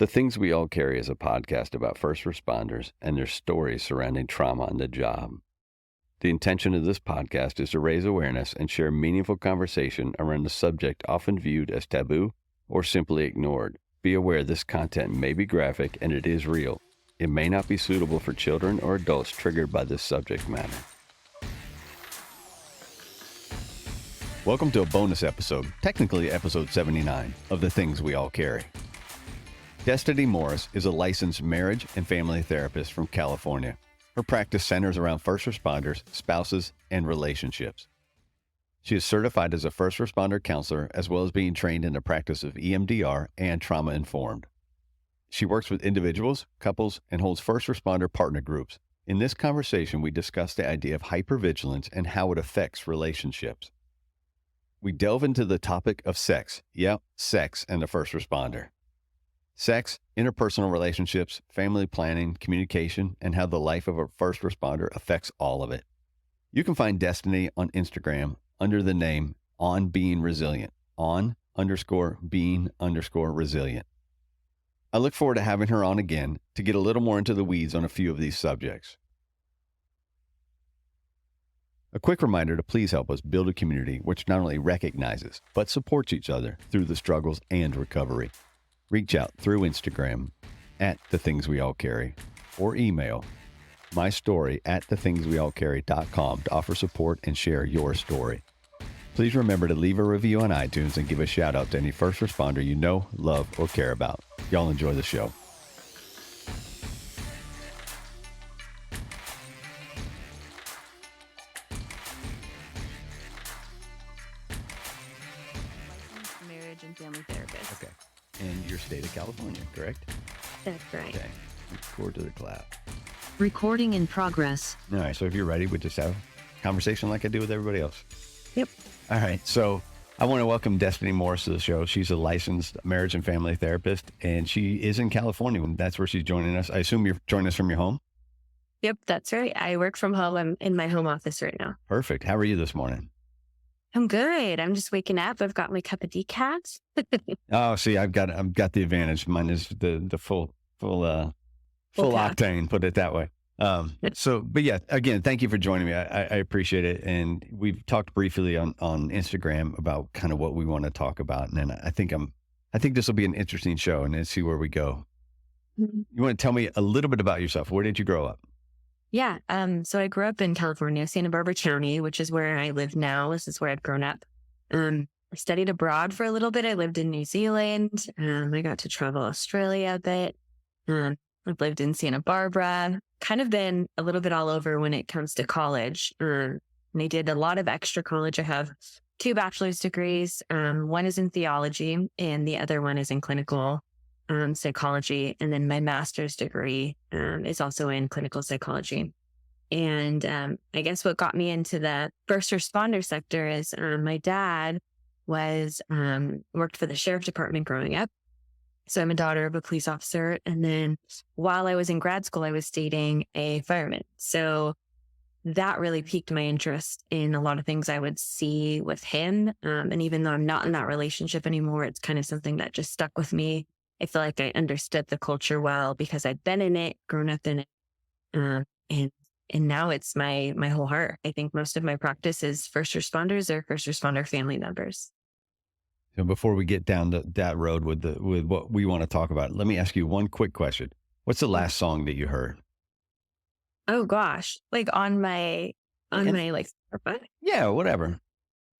The Things We All Carry is a podcast about first responders and their stories surrounding trauma on the job. The intention of this podcast is to raise awareness and share meaningful conversation around a subject often viewed as taboo or simply ignored. Be aware this content may be graphic and it is real. It may not be suitable for children or adults triggered by this subject matter. Welcome to a bonus episode, technically episode 79, of The Things We All Carry. Destiny Morris is a licensed marriage and family therapist from California. Her practice centers around first responders, spouses, and relationships. She is certified as a first responder counselor, as well as being trained in the practice of EMDR and trauma-informed. She works with individuals, couples, and holds first responder partner groups. In this conversation, we discuss the idea of hyper-vigilance and how it affects relationships. We delve into the topic of sex. Yep, sex and the first responder. Sex, interpersonal relationships, family planning, communication, and how the life of a first responder affects all of it. You can find Destiny on Instagram under the name On Being Resilient, on_being_resilient. I look forward to having her on again to get a little more into the weeds on a few of these subjects. A quick reminder to please help us build a community which not only recognizes, but supports each other through the struggles and recovery. Reach out through Instagram at The Things We All Carry or email mystory@thethingsweallcarry.com to offer support and share your story. Please remember to leave a review on iTunes and give a shout out to any first responder you know, love, or care about. Y'all enjoy the show. Marriage and family therapist. Okay. And your state of California, correct? That's right. Okay. Record to the cloud. Recording in progress. All right. So if you're ready, we just have a conversation like I do with everybody else. Yep. All right. So I want to welcome Destiny Morris to the show. She's a licensed marriage and family therapist, and she is in California. That's where she's joining us. I assume you're joining us from your home? Yep, that's right. I work from home. I'm in my home office right now. Perfect. How are you this morning? I'm good. I'm just waking up. I've got my cup of decaf. Oh, see, I've got the advantage. Mine is the full octane, put it that way. But yeah, again, thank you for joining me. I appreciate it. And we've talked briefly on Instagram about kind of what we want to talk about. And then I think this will be an interesting show, and let's see where we go. Mm-hmm. You want to tell me a little bit about yourself? Where did you grow up? Yeah. So I grew up in California, Santa Barbara County, which is where I live now. This is where I've grown up. I studied abroad for a little bit. I lived in New Zealand. I got to travel Australia a bit. I've lived in Santa Barbara, kind of been a little bit all over when it comes to college. And I did a lot of extra college. I have 2 bachelor's degrees. One is in theology and the other one is in clinical psychology. And then my master's degree is also in clinical psychology. And I guess what got me into the first responder sector is my dad worked for the sheriff department growing up. So I'm a daughter of a police officer. And then while I was in grad school, I was dating a fireman. So that really piqued my interest in a lot of things I would see with him. And even though I'm not in that relationship anymore, it's kind of something that just stuck with me. I feel like I understood the culture well because I'd been in it, grown up in it. And now it's my whole heart. I think most of my practice is first responders or first responder family members. So before we get down that road with what we want to talk about, let me ask you one quick question. What's the last song that you heard? Oh gosh, like on my Spotify? Yeah, whatever.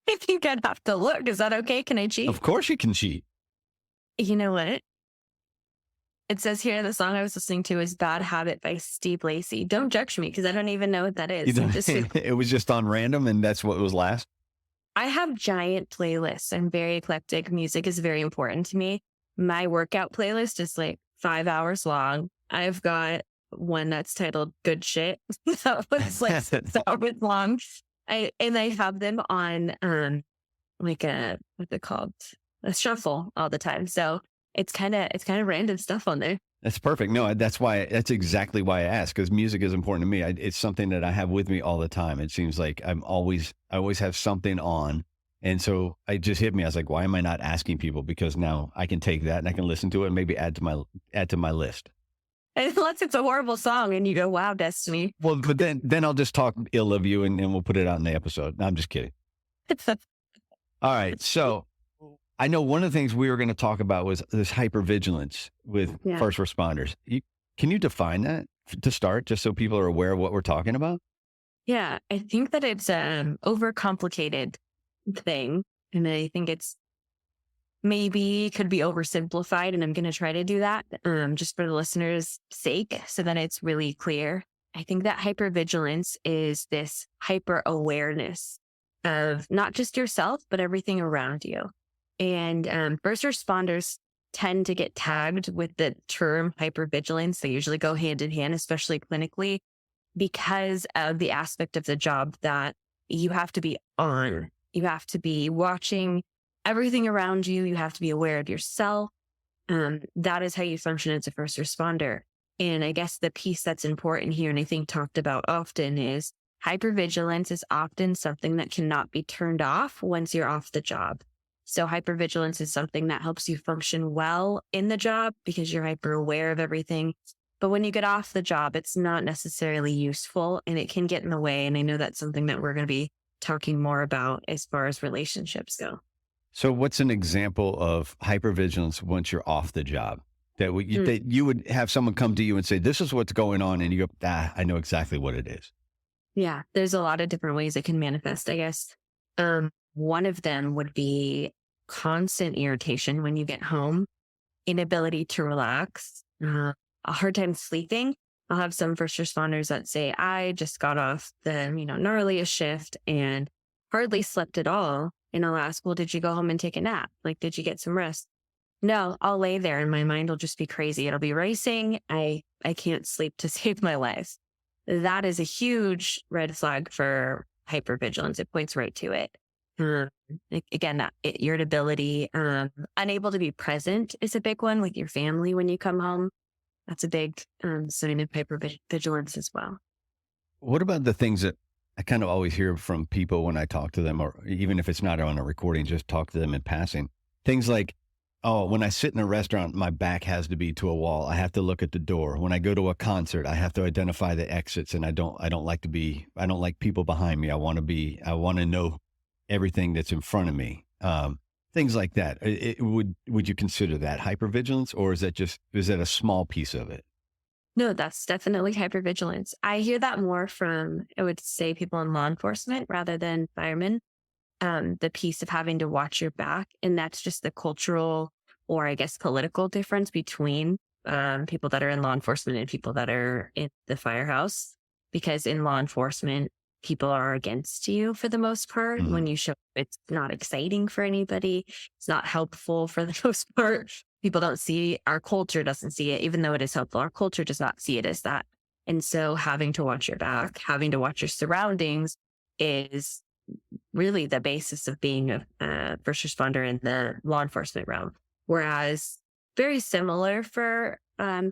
I think I'd have to look. Is that okay? Can I cheat? Of course you can cheat. You know what? It says here the song I was listening to is Bad Habit by Steve Lacy. Don't judge me because I don't even know what that is. It was just on random and that's what was last? I have giant playlists. I'm very eclectic. Music is very important to me. My workout playlist is like 5 hours long. I've got one that's titled Good Shit. That was like 6 hours long. I have them on what's it called? A shuffle all the time. So it's kind of random stuff on there. That's perfect. No, that's exactly why I asked, because music is important to me. It's something that I have with me all the time. It seems like I always have something on, And so it just hit me. I was like, why am I not asking people? Because now I can take that and I can listen to it and maybe add to my list. Unless it's a horrible song and you go, wow, Destiny. Well, but then I'll just talk ill of you and we'll put it out in the episode. No, I'm just kidding. All right. So I know one of the things we were going to talk about was this hypervigilance with first responders. Can you define that to start, just so people are aware of what we're talking about? Yeah, I think that it's an overcomplicated thing. And I think it's maybe could be oversimplified. And I'm going to try to do that just for the listeners' sake so that it's really clear. I think that hypervigilance is this hyper awareness of not just yourself, but everything around you. And first responders tend to get tagged with the term hypervigilance. They usually go hand in hand, especially clinically, because of the aspect of the job that you have to be on. You have to be watching everything around you. You have to be aware of yourself. That is how you function as a first responder. And I guess the piece that's important here, and I think talked about often, is hypervigilance is often something that cannot be turned off once you're off the job. So hypervigilance is something that helps you function well in the job because you're hyper aware of everything. But when you get off the job, it's not necessarily useful and it can get in the way. And I know that's something that we're going to be talking more about as far as relationships go. So what's an example of hypervigilance once you're off the job? That you would have someone come to you and say, this is what's going on. And you go, I know exactly what it is. Yeah, there's a lot of different ways it can manifest, I guess. One of them would be constant irritation when you get home, inability to relax, a hard time sleeping. I'll have some first responders that say, I just got off the, gnarliest shift and hardly slept at all. And I'll ask, well, did you go home and take a nap? Like, did you get some rest? No, I'll lay there and my mind will just be crazy. It'll be racing. I can't sleep to save my life. That is a huge red flag for hypervigilance. It points right to it. Again, that irritability, unable to be present is a big one with your family when you come home. That's a big sign of hypervigilance as well. What about the things that I kind of always hear from people when I talk to them, or even if it's not on a recording, just talk to them in passing? Things like, oh, when I sit in a restaurant, my back has to be to a wall. I have to look at the door. When I go to a concert, I have to identify the exits, and I don't like people behind me. I want to know everything that's in front of me. Things like that. Would you consider that hypervigilance, or is that a small piece of it? No, that's definitely hypervigilance. I hear that more from, I would say, people in law enforcement rather than firemen. The piece of having to watch your back. And that's just the cultural or I guess political difference between people that are in law enforcement and people that are in the firehouse. Because in law enforcement, people are against you for the most part. Mhm. When you show, it's not exciting for anybody. It's not helpful for the most part. People don't see, our culture doesn't see it, even though it is helpful. Our culture does not see it as that. And so having to watch your back, having to watch your surroundings is really the basis of being a first responder in the law enforcement realm. Whereas very similar for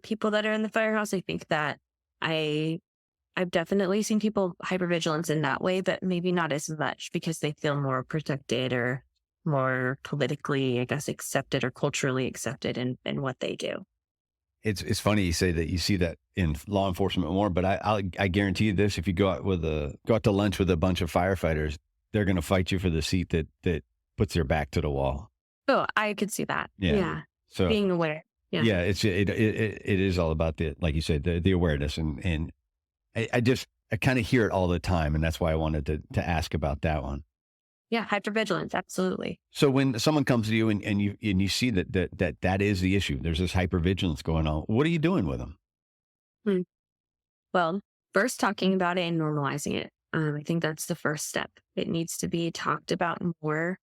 people that are in the firehouse. I think that I've definitely seen people hypervigilance in that way, but maybe not as much because they feel more protected or more politically, I guess, accepted or culturally accepted in what they do. It's funny you say that you see that in law enforcement more, but I guarantee you this: if you go out to lunch with a bunch of firefighters, they're going to fight you for the seat that puts their back to the wall. Oh, I could see that. Yeah. So being aware. Yeah. Yeah, it is all about like you said, the awareness, and I kind of hear it all the time, and that's why I wanted to ask about that one. Yeah, hypervigilance, absolutely. So when someone comes to you and you see that is the issue, there's this hypervigilance going on, what are you doing with them? Well, first talking about it and normalizing it. I think that's the first step. It needs to be talked about more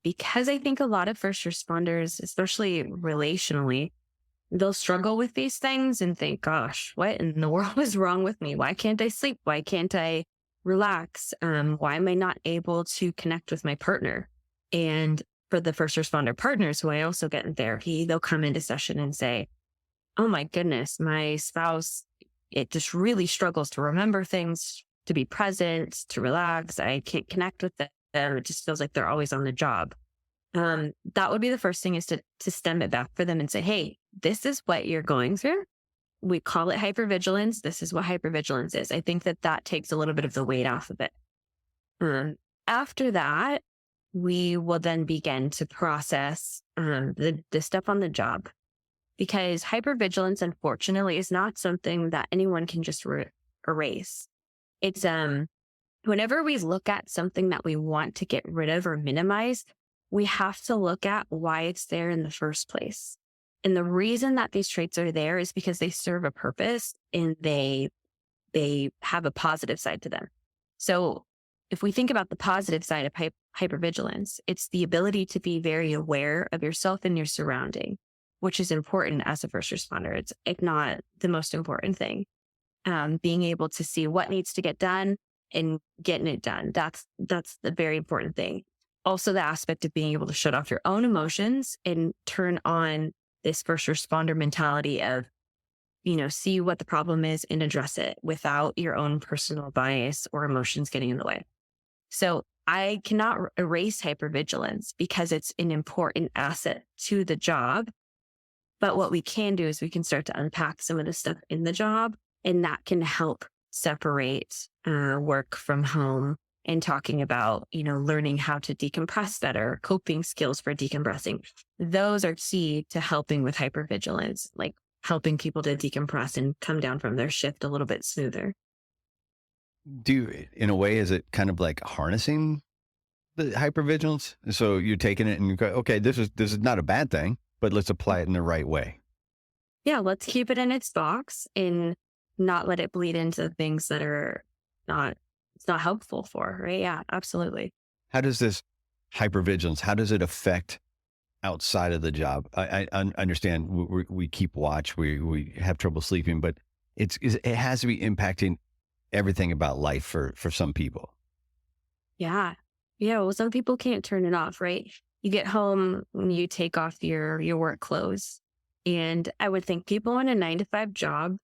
because I think a lot of first responders, especially relationally, they'll struggle with these things and think, gosh, what in the world is wrong with me? Why can't I sleep? Why can't I relax? Why am I not able to connect with my partner? And for the first responder partners who I also get in therapy, they'll come into session and say, oh my goodness, my spouse, it just really struggles to remember things, to be present, to relax. I can't connect with them. It just feels like they're always on the job. That would be the first thing, is to stem it back for them and say, hey, this is what you're going through. We call it hypervigilance. This is what hypervigilance is. I think that takes a little bit of the weight off of it. After that, we will then begin to process the stuff on the job, because hypervigilance, unfortunately, is not something that anyone can just erase. It's whenever we look at something that we want to get rid of or minimize, we have to look at why it's there in the first place. And the reason that these traits are there is because they serve a purpose and they have a positive side to them. So if we think about the positive side of hypervigilance, it's the ability to be very aware of yourself and your surrounding, which is important as a first responder. It's if not the most important thing. Being able to see what needs to get done and getting it done. That's the very important thing. Also, the aspect of being able to shut off your own emotions and turn on this first responder mentality of, see what the problem is and address it without your own personal bias or emotions getting in the way. So I cannot erase hypervigilance because it's an important asset to the job. But what we can do is we can start to unpack some of the stuff in the job, and that can help separate work from home, and talking about, learning how to decompress better, coping skills for decompressing. Those are key to helping with hypervigilance, like helping people to decompress and come down from their shift a little bit smoother. In a way, is it kind of like harnessing the hypervigilance? So you're taking it and you go, okay, this is not a bad thing, but let's apply it in the right way. Yeah, let's keep it in its box and not let it bleed into things that are it's not helpful for, right? Yeah, absolutely. How does this hypervigilance, how does it affect outside of the job? I understand we keep watch, we have trouble sleeping, but it has to be impacting everything about life for some people. Yeah. Well, some people can't turn it off, right? You get home and you take off your work clothes. And I would think people in a 9-to-5 job,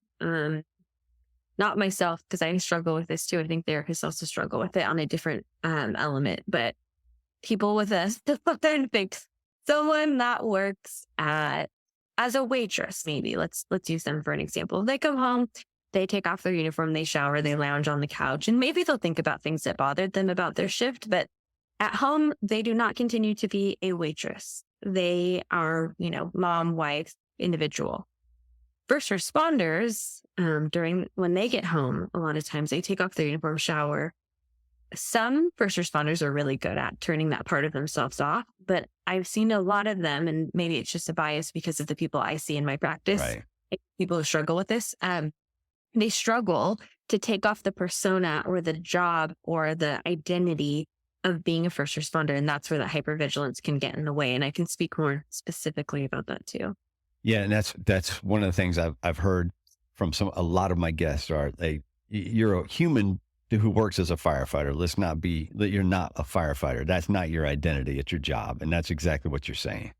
not myself, because I struggle with this too. I think therapists also struggle with it on a different element, but people with us, think someone that works as a waitress, maybe let's use them for an example. They come home, they take off their uniform, they shower, they lounge on the couch, and maybe they'll think about things that bothered them about their shift. But at home, they do not continue to be a waitress. They are, mom, wife, individual. First responders, when they get home, a lot of times they take off their uniform, shower. Some first responders are really good at turning that part of themselves off, but I've seen a lot of them, and maybe it's just a bias because of the people I see in my practice, right, people who struggle with this. They struggle to take off the persona or the job or the identity of being a first responder. And that's where the hypervigilance can get in the way. And I can speak more specifically about that too. Yeah. And that's one of the things I've heard from a lot of my guests are you're a human who works as a firefighter. Let's not be that you're not a firefighter. That's not your identity. It's your job. And that's exactly what you're saying.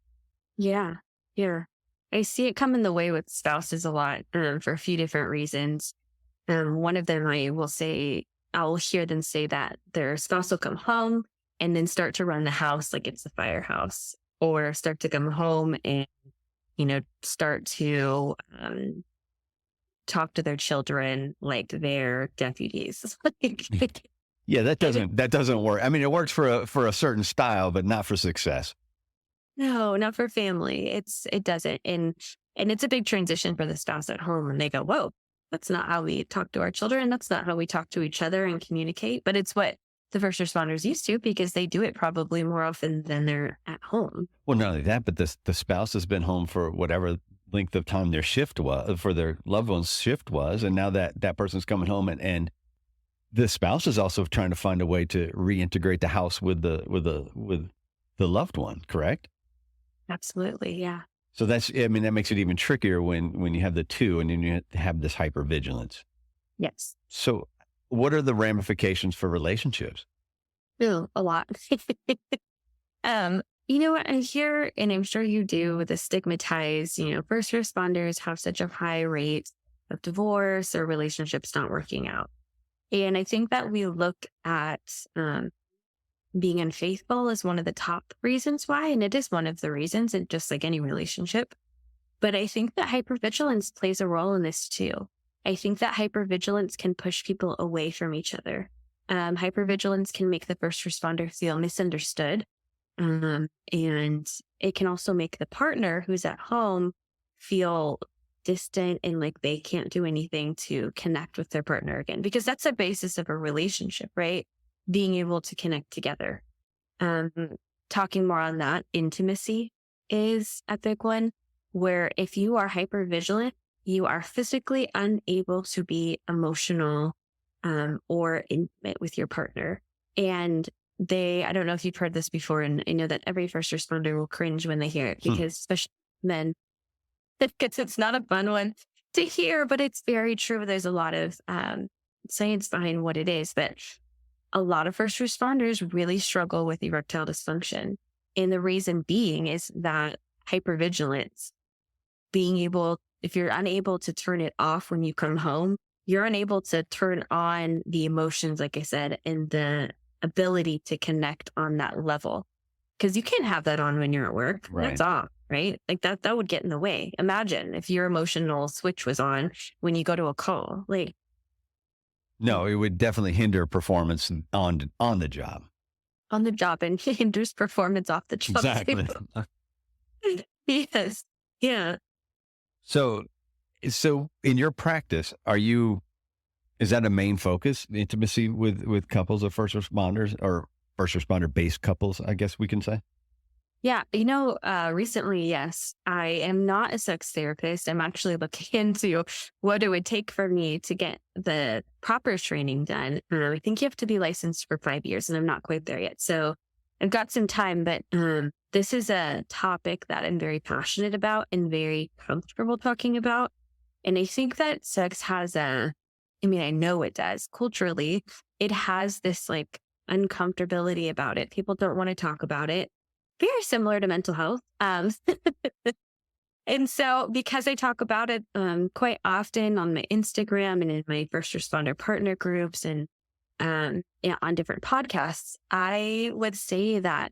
Yeah. Yeah. I see it come in the way with spouses a lot for a few different reasons. One of them, I'll hear them say that their spouse will come home and then start to run the house like it's the firehouse, or start to come home and, start to talk to their children like they're deputies. Yeah, that doesn't work. I mean, it works for a certain style, but not for success. No, not for family. It doesn't. And it's a big transition for the spouse at home. And they go, whoa, that's not how we talk to our children. That's not how we talk to each other and communicate. But it's what the first responders used to, because they do it probably more often than they're at home. Well, not only that, but the spouse has been home for whatever length of time their shift was, for their loved one's shift was. And now that person's coming home and the spouse is also trying to find a way to reintegrate the house with the loved one, correct? Absolutely. Yeah. So that makes it even trickier when you have the two and then you have this hypervigilance. Yes. So what are the ramifications for relationships? A lot. What I hear, and I'm sure you do, the stigmatized, first responders have such a high rate of divorce or relationships not working out. And I think that we look at being unfaithful is one of the top reasons why. And it is one of the reasons, and just like any relationship. But I think that hypervigilance plays a role in this too. I think that hypervigilance can push people away from each other. Hypervigilance can make the first responder feel misunderstood. And it can also make the partner who's at home feel distant and like they can't do anything to connect with their partner again, because that's the basis of a relationship, right? Being able to connect together. Talking more on that, intimacy is a big one, where if you are hypervigilant, you are physically unable to be emotional or intimate with your partner. And I don't know if you've heard this before, and I know that every first responder will cringe when they hear it, because especially men, because it's not a fun one to hear, but it's very true. There's a lot of science behind what it is, but a lot of first responders really struggle with erectile dysfunction. And the reason being is that hypervigilance, if you're unable to turn it off when you come home, you're unable to turn on the emotions, like I said, and the ability to connect on that level. Because you can't have that on when you're at work. Right. That's off, right? Like that would get in the way. Imagine if your emotional switch was on when you go to a call. No, it would definitely hinder performance on the job. On the job, and hinders performance off the job. Exactly. Yes. Yeah. So in your practice, is that a main focus, intimacy with couples of first responders, or first responder based couples, I guess we can say? Yeah. Recently, yes, I am not a sex therapist. I'm actually looking into what it would take for me to get the proper training done. I think you have to be licensed for 5 years, and I'm not quite there yet. So I've got some time, but this is a topic that I'm very passionate about and very comfortable talking about. And I think that sex has I know it does. Culturally, it has this like uncomfortability about it. People don't want to talk about it. Very similar to mental health. And so because I talk about it quite often on my Instagram and in my first responder partner groups and on different podcasts, I would say that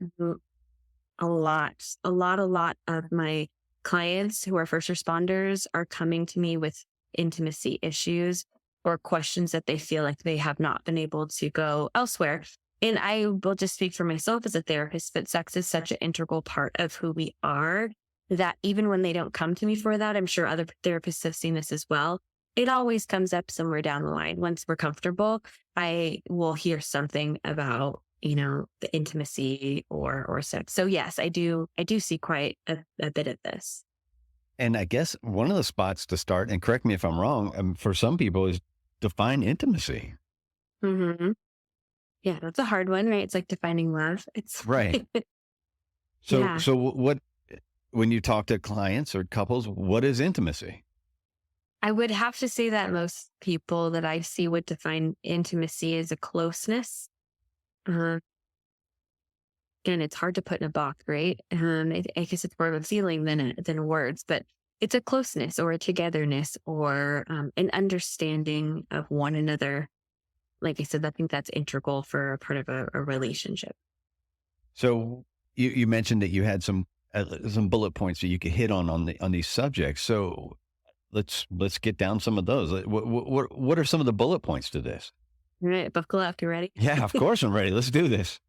a lot of my clients who are first responders are coming to me with intimacy issues or questions that they feel like they have not been able to go elsewhere. And I will just speak for myself as a therapist, but sex is such an integral part of who we are that even when they don't come to me for that, I'm sure other therapists have seen this as well. It always comes up somewhere down the line. Once we're comfortable, I will hear something about, the intimacy or sex. So yes, I do see quite a bit of this. And I guess one of the spots to start, and correct me if I'm wrong, for some people is define intimacy. Mm-hmm. Yeah, that's a hard one, right? It's like defining love. It's right. So what, when you talk to clients or couples, what is intimacy? I would have to say that most people that I see would define intimacy as a closeness. Again, it's hard to put in a box, right? I guess it's more of a feeling than words, but it's a closeness or a togetherness or an understanding of one another. Like I said, I think that's integral for a part of a relationship. So you mentioned that you had some bullet points that you could hit on these subjects. So let's get down some of those. What are some of the bullet points to this? All right, buckle up. You ready? Yeah, of course I'm ready. Let's do this.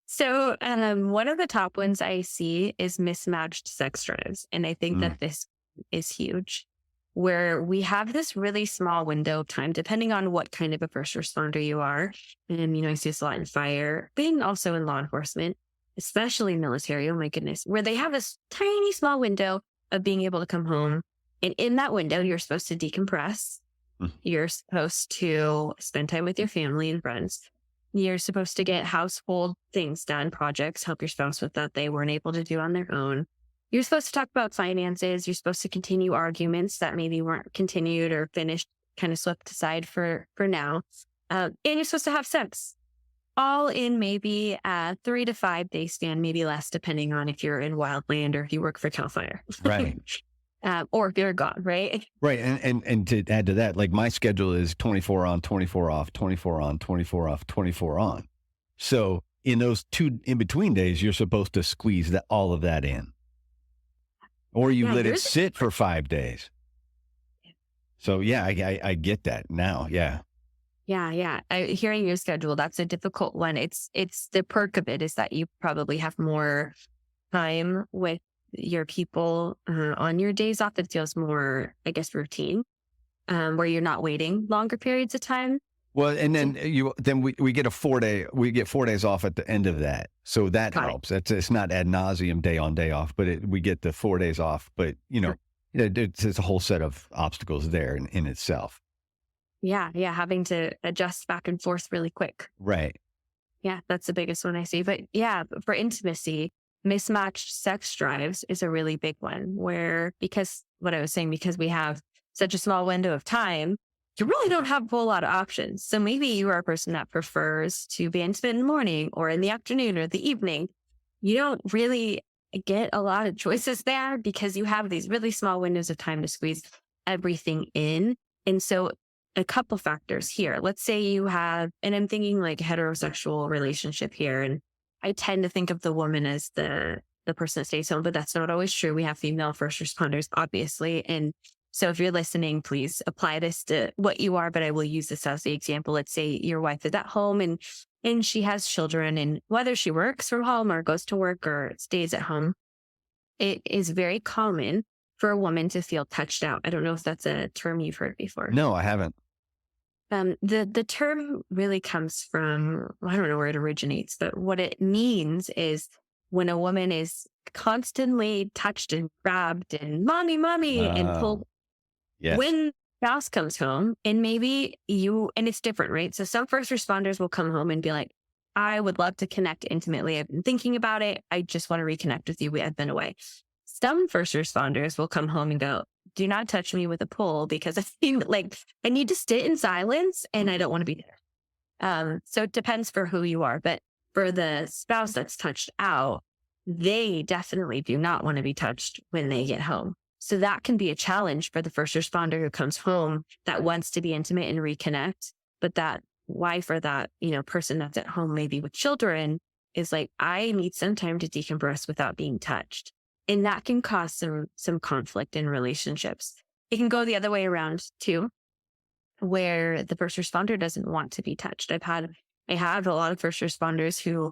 So one of the top ones I see is mismatched sex drives. And I think that this is huge, where we have this really small window of time, depending on what kind of a first responder you are. And, I see this a lot in fire, but also in law enforcement, especially military. Oh my goodness, where they have this tiny small window of being able to come home. And in that window, you're supposed to decompress. You're supposed to spend time with your family and friends. You're supposed to get household things done, projects, help your spouse with that they weren't able to do on their own. You're supposed to talk about finances. You're supposed to continue arguments that maybe weren't continued or finished, kind of swept aside for now. And you're supposed to have sex, all in maybe a 3 to 5 day span, maybe less, depending on if you're in wildland or if you work for CAL FIRE. Right. Or if you're gone, right? Right. And to add to that, like my schedule is 24 on, 24 off, 24 on, 24 off, 24 on. So in those 2 in between days, you're supposed to squeeze all of that in, or you Yeah, let it yours. sit for 5 days. So yeah, I get that now. Yeah. Yeah, yeah. Hearing your schedule, that's a difficult one. It's the perk of it is that you probably have more time with your people on your days off. That feels more, I guess, routine, where you're not waiting longer periods of time. Well, and So, then we get 4 days off at the end of that, so that got it. helps. It's not ad nauseum day on day off, but we get the 4 days off. But Sure. it's a whole set of obstacles there in itself. Yeah, yeah. Having to adjust back and forth really quick. Right. Yeah, that's the biggest one I see. But yeah, for intimacy, mismatched sex drives is a really big one where, because what I was saying, because we have such a small window of time, you really don't have a whole lot of options. So maybe you are a person that prefers to be intimate in the morning or in the afternoon or the evening. You don't really get a lot of choices there because you have these really small windows of time to squeeze everything in. And so a couple factors here. Let's say you have, and I'm thinking like heterosexual relationship here, and I tend to think of the woman as the person that stays home, but that's not always true. We have female first responders, obviously, and so if you're listening, please apply this to what you are. But I will use this as the example. Let's say your wife is at home and she has children, and whether she works from home or goes to work or stays at home, it is very common for a woman to feel touched out. I don't know if that's a term you've heard before. No, I haven't. The term really comes from, I don't know where it originates, but what it means is when a woman is constantly touched and grabbed and mommy, and pulled. Yes. When spouse comes home, and maybe and it's different, right? So some first responders will come home and be like, I would love to connect intimately. I've been thinking about it. I just want to reconnect with you. I've been away. Some first responders will come home and go, do not touch me with a pole because I feel like I need to sit in silence and I don't want to be there. So it depends for who you are. But for the spouse that's touched out, they definitely do not want to be touched when they get home. So that can be a challenge for the first responder who comes home that wants to be intimate and reconnect. But that wife or that, person that's at home, maybe with children, is like, I need some time to decompress without being touched. And that can cause some conflict in relationships. It can go the other way around too, where the first responder doesn't want to be touched. I have a lot of first responders who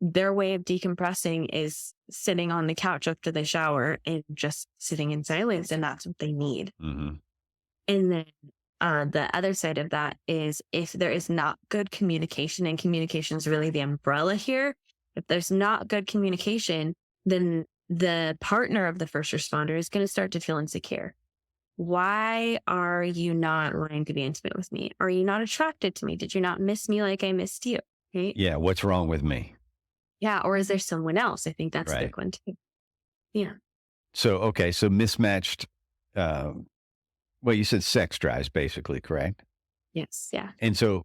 their way of decompressing is sitting on the couch after they shower and just sitting in silence. And that's what they need. Mm-hmm. And then the other side of that is if there is not good communication, and communication is really the umbrella here. If there's not good communication, then the partner of the first responder is going to start to feel insecure. Why are you not wanting to be intimate with me? Are you not attracted to me? Did you not miss me like I missed you? Right? Yeah. What's wrong with me? Yeah. Or is there someone else? I think that's a Right. big one too. Yeah. So, okay. So mismatched, well, you said sex drives basically, correct? Yes. Yeah. And so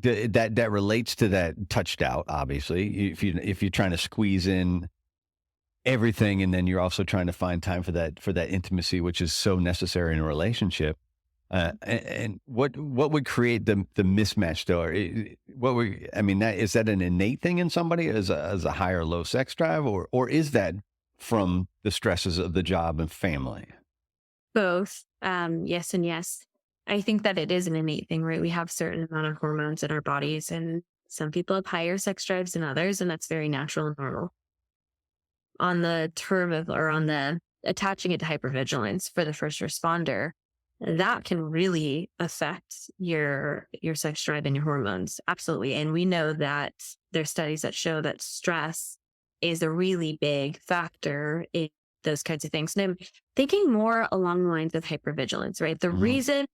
that relates to that touched out, obviously, if you're trying to squeeze in everything, and then you're also trying to find time for that intimacy, which is so necessary in a relationship. And what would create the mismatch though? Is that an innate thing in somebody as a high or low sex drive, or is that from the stresses of the job and family? Both. Yes and yes. I think that it is an innate thing, right? We have a certain amount of hormones in our bodies, and some people have higher sex drives than others, and that's very natural and normal. On the term of, or on the attaching it to hypervigilance for the first responder, that can really affect your sex drive and your hormones. Absolutely. And we know that there's studies that show that stress is a really big factor in those kinds of things. And I'm thinking more along the lines of hypervigilance, right? The reason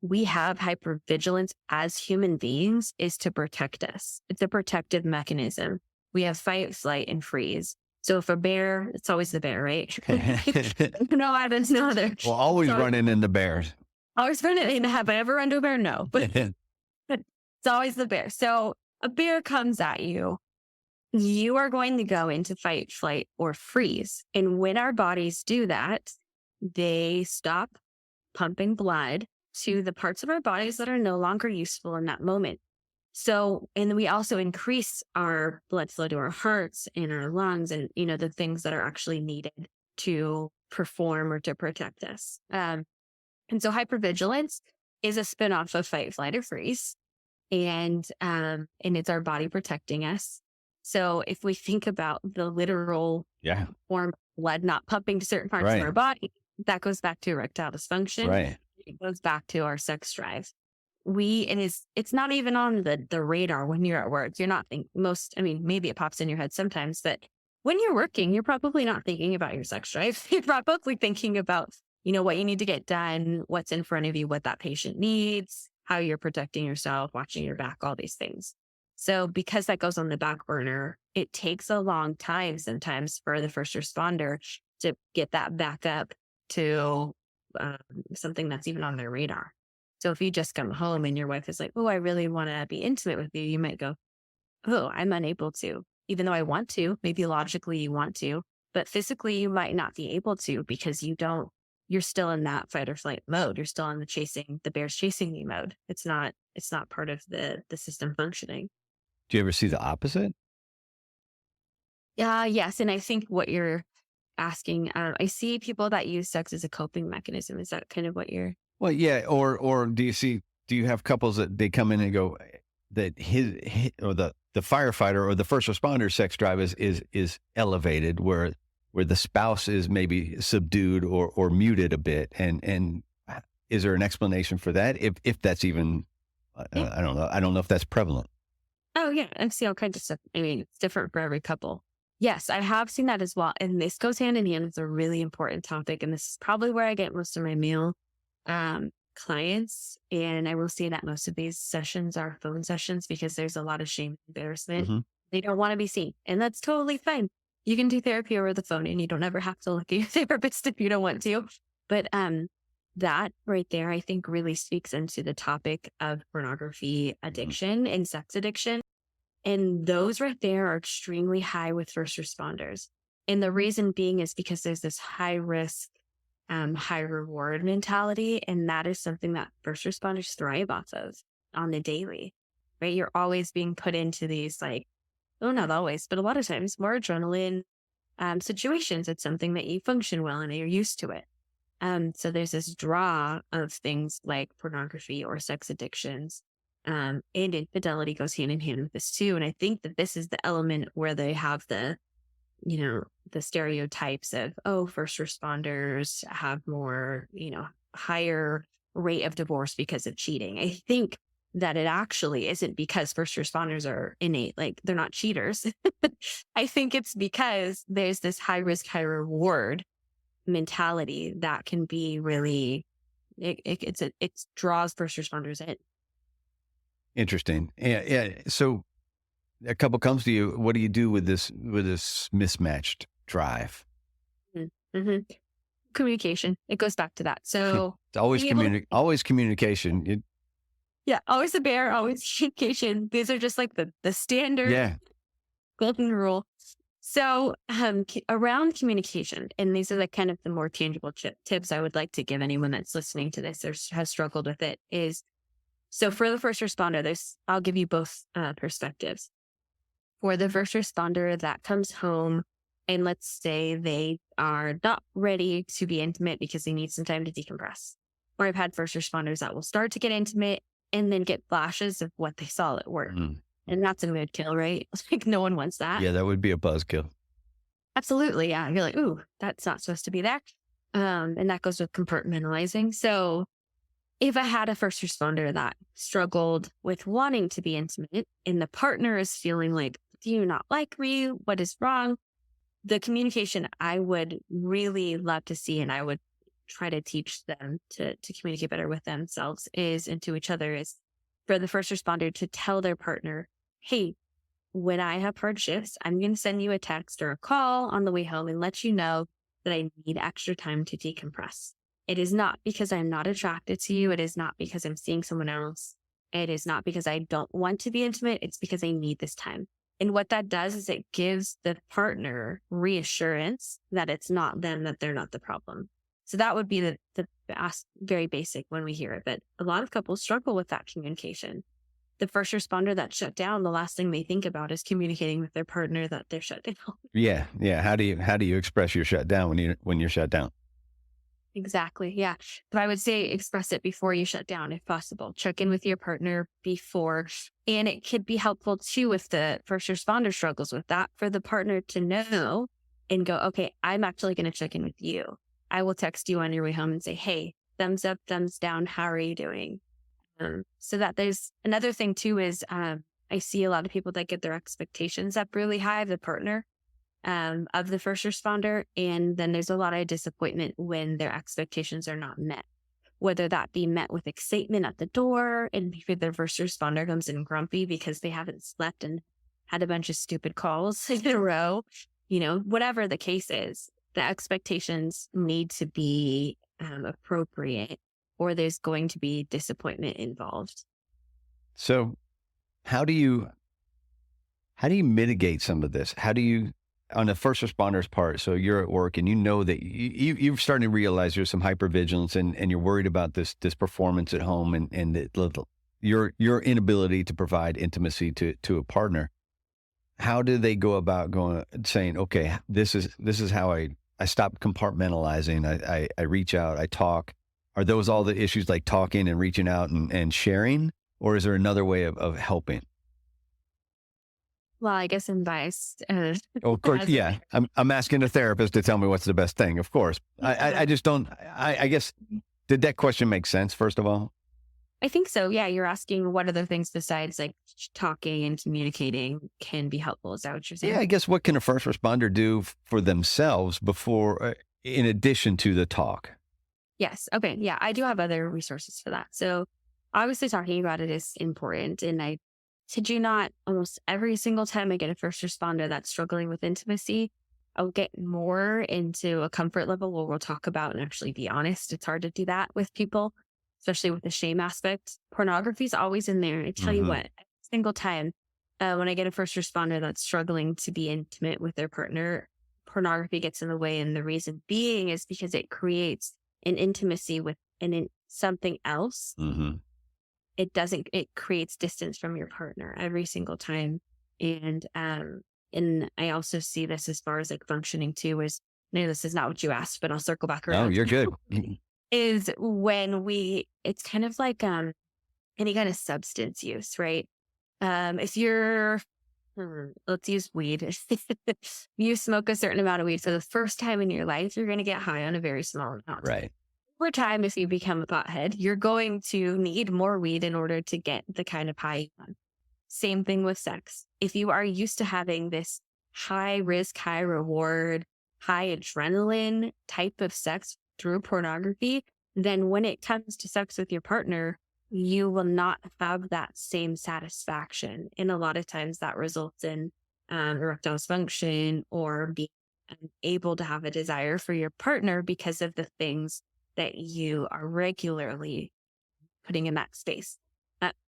we have hypervigilance as human beings is to protect us. It's a protective mechanism. We have fight, flight, and freeze. So if a bear, it's always the bear, right? No, there's no other. Well, always running into bears. Always running into, have I ever run to a bear? No, but it's always the bear. So a bear comes at you, you are going to go into fight, flight, or freeze. And when our bodies do that, they stop pumping blood to the parts of our bodies that are no longer useful in that moment. So, and then we also increase our blood flow to our hearts and our lungs and, the things that are actually needed to perform or to protect us. And so hypervigilance is a spinoff of fight, flight, or freeze. And it's our body protecting us. So if we think about the literal form of blood not pumping to certain parts of our body, that goes back to erectile dysfunction. Right. It goes back to our sex drive. It's not even on the radar when you're at work. You're not maybe it pops in your head sometimes, but when you're working, you're probably not thinking about your sex drive. You're probably thinking about, what you need to get done, what's in front of you, what that patient needs, how you're protecting yourself, watching your back, all these things. So because that goes on the back burner, it takes a long time sometimes for the first responder to get that back up to something that's even on their radar. So if you just come home and your wife is like, oh, I really want to be intimate with you, you might go, oh, I'm unable to, even though I want to. Maybe logically you want to, but physically you might not be able to because you're still in that fight or flight mode. You're still in the bear's chasing me mode. It's not part of the system functioning. Do you ever see the opposite? Yes. And I think what you're asking, I see people that use sex as a coping mechanism. Is that kind of what you're... Well, yeah. Or do you have couples that they come in and go that his or the firefighter or the first responder sex drive is elevated where the spouse is maybe subdued or muted a bit, and is there an explanation for that? If that's even, I don't know. I don't know if that's prevalent. Oh yeah, I see all kinds of stuff. It's different for every couple. Yes, I have seen that as well, and this goes hand in hand. It's a really important topic, and this is probably where I get most of my male clients. And I will say that most of these sessions are phone sessions because there's a lot of shame and embarrassment. Mm-hmm. They don't want to be seen, and that's totally fine. You can do therapy over the phone and you don't ever have to look at your therapist if you don't want to. But that right there, I think really speaks into the topic of pornography addiction and sex addiction. And those right there are extremely high with first responders. And the reason being is because there's this high risk, high reward mentality. And that is something that first responders thrive off of on the daily, right? You're always being put into these not always, but a lot of times more adrenaline situations. It's something that you function well and you're used to it. So there's this draw of things like pornography or sex addictions. And infidelity goes hand in hand with this too. And I think that this is the element where they have the stereotypes of, first responders have more, higher rate of divorce because of cheating. I think that it actually isn't because first responders are innate, like they're not cheaters. I think it's because there's this high risk, high reward mentality that can be really, it draws first responders in. Interesting. Yeah. So a couple comes to you. What do you do with this mismatched drive? Mm-hmm. Communication. It goes back to that. So it's always always communication. Yeah, always a bear, always communication. These are just like the standard golden rule. So around communication, and these are the kind of the more tangible tips I would like to give anyone that's listening to this or has struggled with it is, so for the first responder, I'll give you both perspectives. For the first responder that comes home and let's say they are not ready to be intimate because they need some time to decompress. Or I've had first responders that will start to get intimate and then get flashes of what they saw at work. And that's a mood kill, right? Like no one wants that. Yeah, that would be a buzzkill. Absolutely. Yeah. You're like, ooh, that's not supposed to be there. And that goes with compartmentalizing. So if I had a first responder that struggled with wanting to be intimate and the partner is feeling like, do you not like me? What is wrong? The communication I would really love to see, and I would try to teach them to communicate better with themselves and to each other, is for the first responder to tell their partner, hey, when I have hard shifts, I'm going to send you a text or a call on the way home and let you know that I need extra time to decompress. It is not because I'm not attracted to you. It is not because I'm seeing someone else. It is not because I don't want to be intimate. It's because I need this time. And what that does is it gives the partner reassurance that it's not them, that they're not the problem. So that would be the very basic when we hear it. But a lot of couples struggle with that communication. the first responder that shut down, the last thing they think about is communicating with their partner that they're shut down. Yeah. Yeah. How do you express your shutdown when you're shut down? Exactly. Yeah. But I would say express it before you shut down if possible. Check in with your partner before. And it could be helpful too if the first responder struggles with that for the partner to know and go, okay, I'm actually going to check in with you. I will text you on your way home and say, hey, thumbs up, thumbs down. How are you doing? So that there's another thing too is I see a lot of people that get their expectations up really high of the partner of the first responder. And then there's a lot of disappointment when their expectations are not met, whether that be met with excitement at the door and maybe the first responder comes in grumpy because they haven't slept and had a bunch of stupid calls in a row, whatever the case is, the expectations need to be appropriate or there's going to be disappointment involved. So how do you mitigate some of this? How do you, on the first responder's part, so you're at work and you know that you're starting to realize there's some hypervigilance and you're worried about this performance at home and your inability to provide intimacy to a partner. How do they go about saying, okay, this is how I stop compartmentalizing. I reach out, I talk. Are those all the issues, like talking and reaching out and sharing? Or is there another way of helping? Well, I guess I'm biased. Oh, of course, yeah. I'm asking a therapist to tell me what's the best thing, of course. I just don't, I guess, did that question make sense, first of all? I think so. Yeah. You're asking what other things besides like talking and communicating can be helpful. Is that what you're saying? Yeah, I guess what can a first responder do for themselves before, in addition to the talk? Yes. Okay. Yeah. I do have other resources for that. So obviously talking about it is important. And I kid you not, almost every single time I get a first responder that's struggling with intimacy, I'll get more into a comfort level where we'll talk about and actually be honest. It's hard to do that with people, especially with the shame aspect. Pornography is always in there. I tell you what, every single time when I get a first responder that's struggling to be intimate with their partner, pornography gets in the way. And the reason being is because it creates an intimacy with something else. It creates distance from your partner every single time. And I also see this as far as like functioning too, is, this is not what you asked, but I'll circle back around. Oh, you're good. Is when it's kind of like any kind of substance use, right? If you're, let's use weed. You smoke a certain amount of weed for the first time in your life, you're going to get high on a very small amount. Right. Over time, if you become a pothead, you're going to need more weed in order to get the kind of high you want. Same thing with sex. If you are used to having this high risk, high reward, high adrenaline type of sex through pornography, then when it comes to sex with your partner, you will not have that same satisfaction. And a lot of times that results in erectile dysfunction or being unable to have a desire for your partner because of the things that you are regularly putting in that space.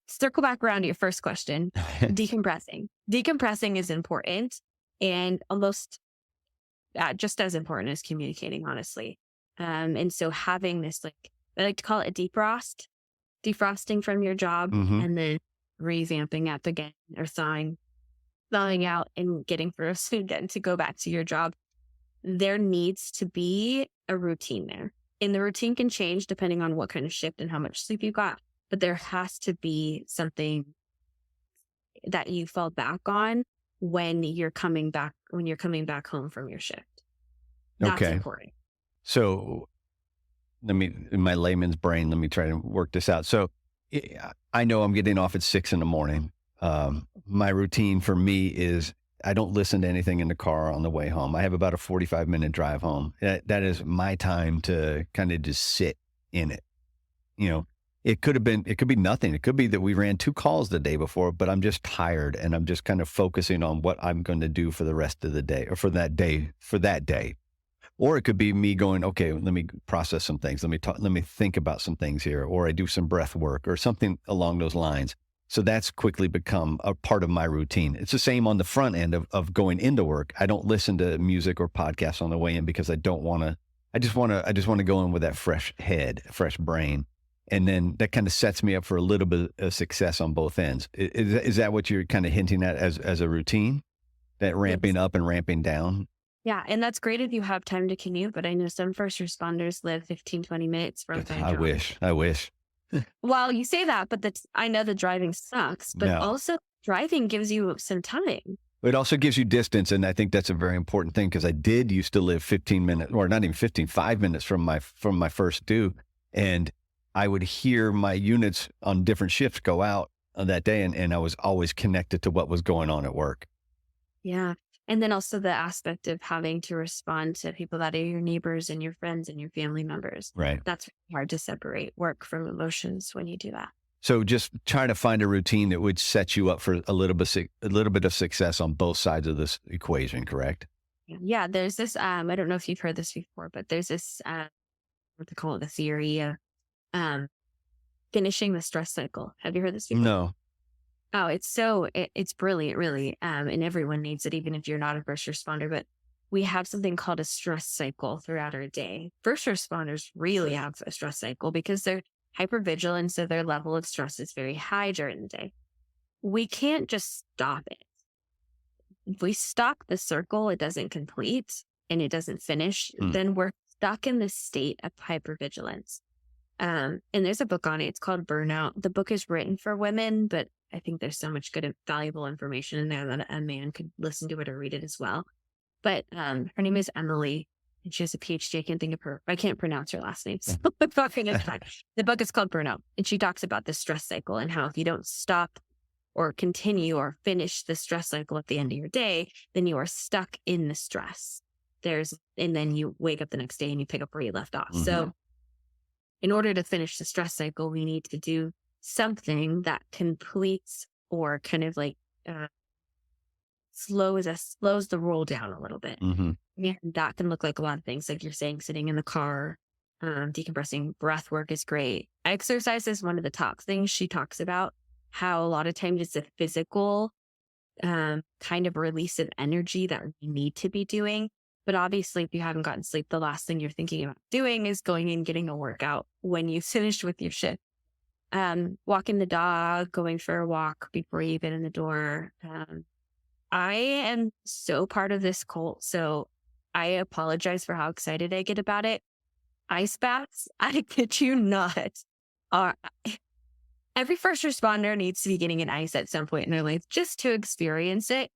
Circle back around to your first question, decompressing. Decompressing is important and almost just as important as communicating, honestly. And so having this, like, I like to call it a defrosting from your job and then revamping up again or thawing out and getting through again to go back to your job. There needs to be a routine there. And the routine can change depending on what kind of shift and how much sleep you got. But there has to be something that you fall back on when you're coming back home from your shift. That's important. So in my layman's brain, let me try to work this out. So I know I'm getting off at 6 a.m. My routine for me is I don't listen to anything in the car on the way home. I have about a 45-minute drive home. That is my time to kind of just sit in it. It could be nothing. It could be that we ran 2 calls the day before, but I'm just tired and I'm just kind of focusing on what I'm going to do for the rest of the day or for that day. Or it could be me going, okay, let me process some things. Let me think about some things here, or I do some breath work or something along those lines. So that's quickly become a part of my routine. It's the same on the front end of going into work. I don't listen to music or podcasts on the way in because I don't want to. I just want to go in with that fresh head, fresh brain. And then that kind of sets me up for a little bit of success on both ends. Is that what you're kind of hinting at as a routine? That ramping Yes. up and ramping down? Yeah. And that's great if you have time to commute, but I know some first responders live 15, 20 minutes from their I job. wish. Well, you say that, but I know the driving sucks, but No. also driving gives you some time. It also gives you distance. And I think that's a very important thing because I did used to live 15 minutes, or not even 15, 5 minutes from my first due. And I would hear my units on different shifts go out on that day. And I was always connected to what was going on at work. Yeah. And then also the aspect of having to respond to people that are your neighbors and your friends and your family members. Right. That's hard to separate work from emotions when you do that. So just trying to find a routine that would set you up for a little bit of success on both sides of this equation, correct? Yeah. There's this, I don't know if you've heard this before, but there's this, what they call it, the theory of finishing the stress cycle. Have you heard this before? No. Oh, it's brilliant, really. And everyone needs it, even if you're not a first responder. But we have something called a stress cycle throughout our day. First responders really have a stress cycle because they're hypervigilant, so their level of stress is very high during the day. We can't just stop it. If we stop the circle, it doesn't complete and it doesn't finish, then we're stuck in this state of hypervigilance. And there's a book on it. It's called Burnout. The book is written for women, but I think there's so much good and valuable information in there that a man could listen to it or read it as well. But her name is Emily, and she has a PhD. I can't pronounce her last name. So I'm not going to try. The book is called Burnout, and she talks about the stress cycle and how if you don't stop or continue or finish the stress cycle at the end of your day, then you are stuck in the stress. And then you wake up the next day and you pick up where you left off. Mm-hmm. So in order to finish the stress cycle, we need to do something that completes or kind of like slows the roll down a little bit. Mm-hmm. And that can look like a lot of things, like you're saying, sitting in the car, decompressing. Breath work is great. Exercise is one of the top things she talks about, how a lot of times it's a physical kind of release of energy that we need to be doing. But obviously, if you haven't gotten sleep, the last thing you're thinking about doing is going and getting a workout when you finished with your shift. Walking the dog, going for a walk before you get in the door. I am so part of this cult, so I apologize for how excited I get about it. Ice baths, I kid you not. Every first responder needs to be getting an ice at some point in their life just to experience it.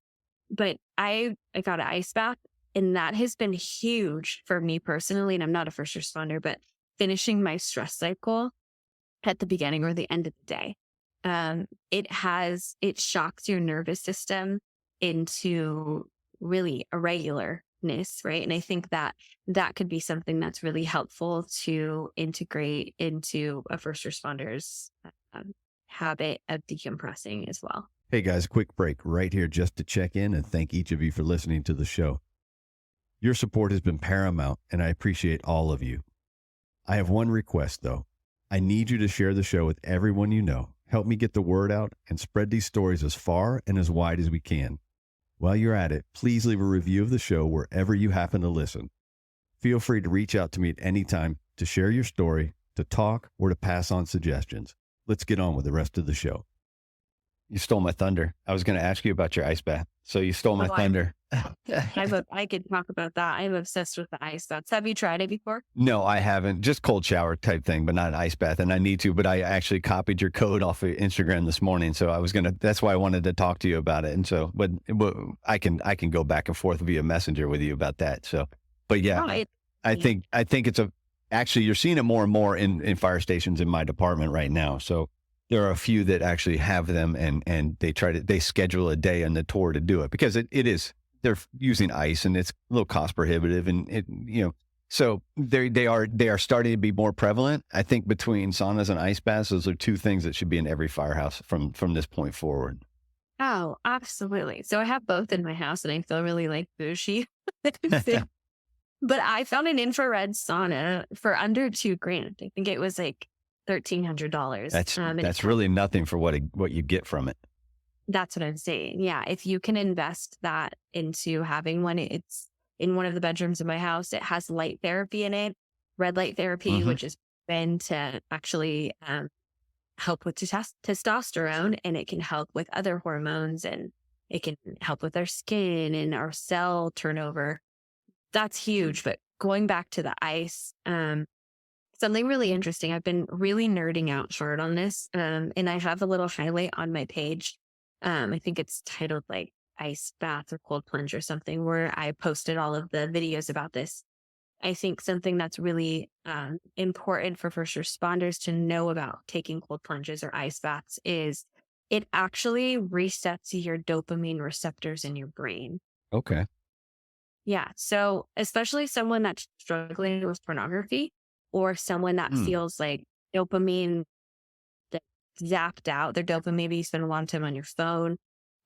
But I got an ice bath, and that has been huge for me personally. And I'm not a first responder, but finishing my stress cycle at the beginning or the end of the day. It shocks your nervous system into really irregularness, right? And I think that could be something that's really helpful to integrate into a first responder's habit of decompressing as well. Hey guys, a quick break right here just to check in and thank each of you for listening to the show. Your support has been paramount, and I appreciate all of you. I have one request, though. I need you to share the show with everyone you know. Help me get the word out and spread these stories as far and as wide as we can. While you're at it, please leave a review of the show wherever you happen to listen. Feel free to reach out to me at any time to share your story, to talk, or to pass on suggestions. Let's get on with the rest of the show. You stole my thunder. I was going to ask you about your ice bath. So you stole my thunder. I could talk about that. I'm obsessed with the ice baths. Have you tried it before? No, I haven't. Just cold shower type thing, but not an ice bath. And I need to, but I actually copied your code off of Instagram this morning. So that's why I wanted to talk to you about it. And so, but I can go back and forth via messenger with you about that. So, but yeah, I think it's actually, you're seeing it more and more in fire stations in my department right now. So there are a few that actually have them and they schedule a day on the tour to do it because they're using ice and it's a little cost prohibitive so they are starting to be more prevalent. I think between saunas and ice baths, those are two things that should be in every firehouse from this point forward. Oh, absolutely. So I have both in my house and I feel really like bougie. But I found an infrared sauna for under $2,000. I think it was like $1,300. That's really nothing for what you get from it. That's what I'm saying. Yeah. If you can invest that into having one, it's in one of the bedrooms of my house. It has light therapy in it, red light therapy, which is been to actually help with testosterone, and it can help with other hormones, and it can help with our skin and our cell turnover. That's huge. But going back to the ice, something really interesting. I've been really nerding out hard on this. And I have a little highlight on my page. I think it's titled like ice bath or cold plunge or something, where I posted all of the videos about this. I think something that's really important for first responders to know about taking cold plunges or ice baths is it actually resets your dopamine receptors in your brain. Okay. Yeah. So especially someone that's struggling with pornography, or someone that feels like dopamine that zapped out their dopamine, maybe you spend a lot of time on your phone.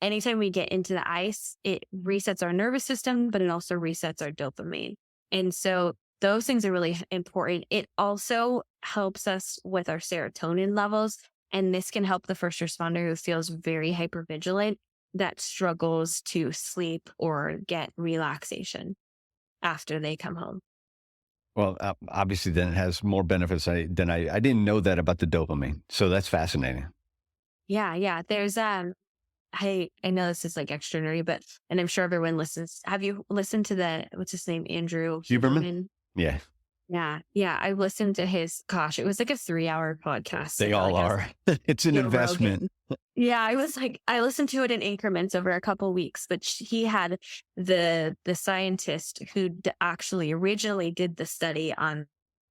Anytime we get into the ice, it resets our nervous system, but it also resets our dopamine. And so those things are really important. It also helps us with our serotonin levels. And this can help the first responder who feels very hypervigilant, that struggles to sleep or get relaxation after they come home. Well, obviously, then it has more benefits than I didn't know that about the dopamine. So that's fascinating. Yeah. Yeah. There's, I know this is like extra nerdy, but, and I'm sure everyone listens. Have you listened to what's his name? Andrew Huberman? Yeah. Yeah. Yeah. I listened to it was like a 3-hour podcast. They all are. It's an investment. Yeah. I listened to it in increments over a couple of weeks, but he had the scientist who actually originally did the study on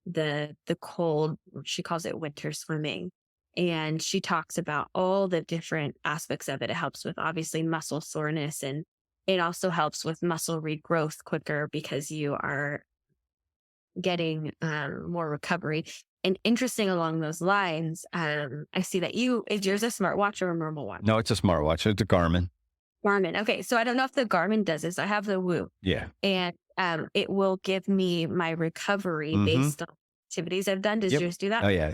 the cold, she calls it winter swimming. And she talks about all the different aspects of it. It helps with obviously muscle soreness, and it also helps with muscle regrowth quicker because you are getting more recovery. And interesting along those lines, I see that is yours a smartwatch or a normal watch? No, it's a smartwatch. It's a Garmin. Garmin. Okay. So I don't know if the Garmin does this. I have the Whoop. Yeah. And it will give me my recovery based on activities I've done. Does yours do that? Oh, yeah.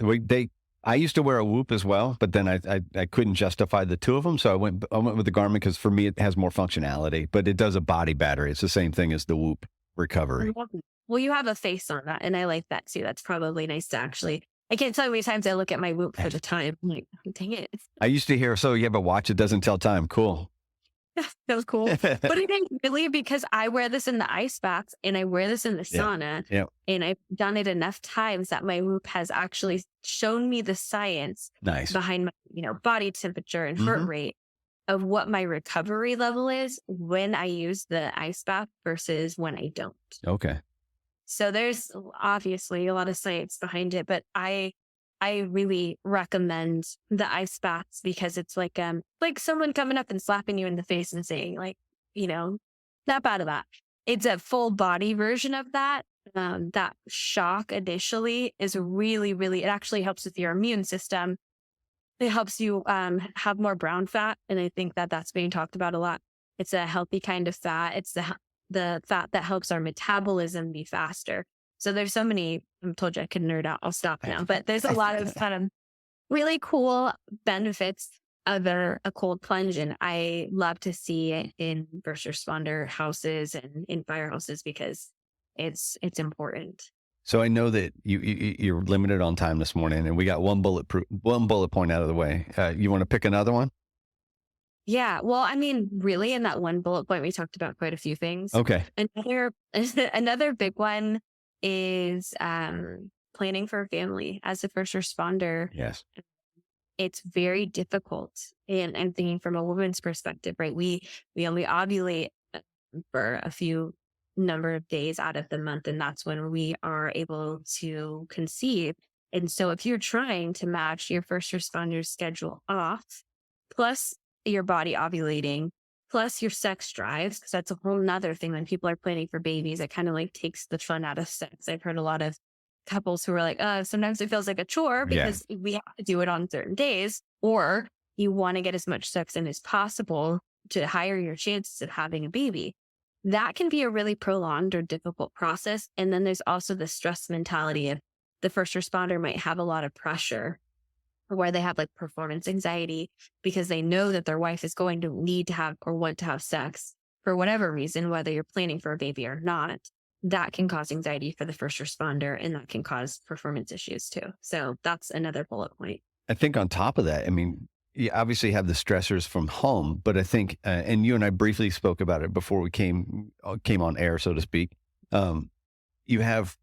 I used to wear a Whoop as well, but then I couldn't justify the two of them. So I went with the Garmin because for me, it has more functionality, but it does a body battery. It's the same thing as the Whoop recovery. Well, you have a face on that, and I like that too. That's probably nice to actually. I can't tell you how many times I look at my Whoop for the time. I'm like, dang it. I used to hear, so you have a watch that doesn't tell time. Cool. That was cool. But it ain't really, because I wear this in the ice baths and I wear this in the sauna. Yeah. And I've done it enough times that my Whoop has actually shown me the science behind my, body temperature and heart rate of what my recovery level is when I use the ice bath versus when I don't. Okay. So there's obviously a lot of science behind it, but I really recommend the ice baths because it's like someone coming up and slapping you in the face and saying snap out of that. It's a full body version of that. That shock initially is really, really, it actually helps with your immune system. It helps you have more brown fat. And I think that that's being talked about a lot. It's a healthy kind of fat. It's the fat that helps our metabolism be faster. So there's so many, I told you I could nerd out. I'll stop now. But there's a lot of kind of really cool benefits of a cold plunge. And I love to see it in first responder houses and in firehouses because it's important. So I know that you're limited on time this morning, and we got one bullet point out of the way. You want to pick another one? Yeah. Well, I mean, really, in that one bullet point, we talked about quite a few things. Okay. Another big one is planning for a family as a first responder. Yes. It's very difficult. And I'm thinking from a woman's perspective, right? We only ovulate for a few number of days out of the month, and that's when we are able to conceive. And so if you're trying to match your first responder's schedule off, plus your body ovulating, plus your sex drives, because that's a whole nother thing when people are planning for babies, it kind of like takes the fun out of sex. I've heard a lot of couples who are like, sometimes it feels like a chore because we have to do it on certain days, or you want to get as much sex in as possible to higher your chances of having a baby. That can be a really prolonged or difficult process. And then there's also the stress mentality of the first responder might have a lot of pressure, or where they have like performance anxiety because they know that their wife is going to need to have or want to have sex for whatever reason, whether you're planning for a baby or not. that can cause anxiety for the first responder, and that can cause performance issues too. So that's another bullet point. I think on top of that, I mean, you obviously have the stressors from home, but I think, and you and I briefly spoke about it before we came on air, so to speak. You have,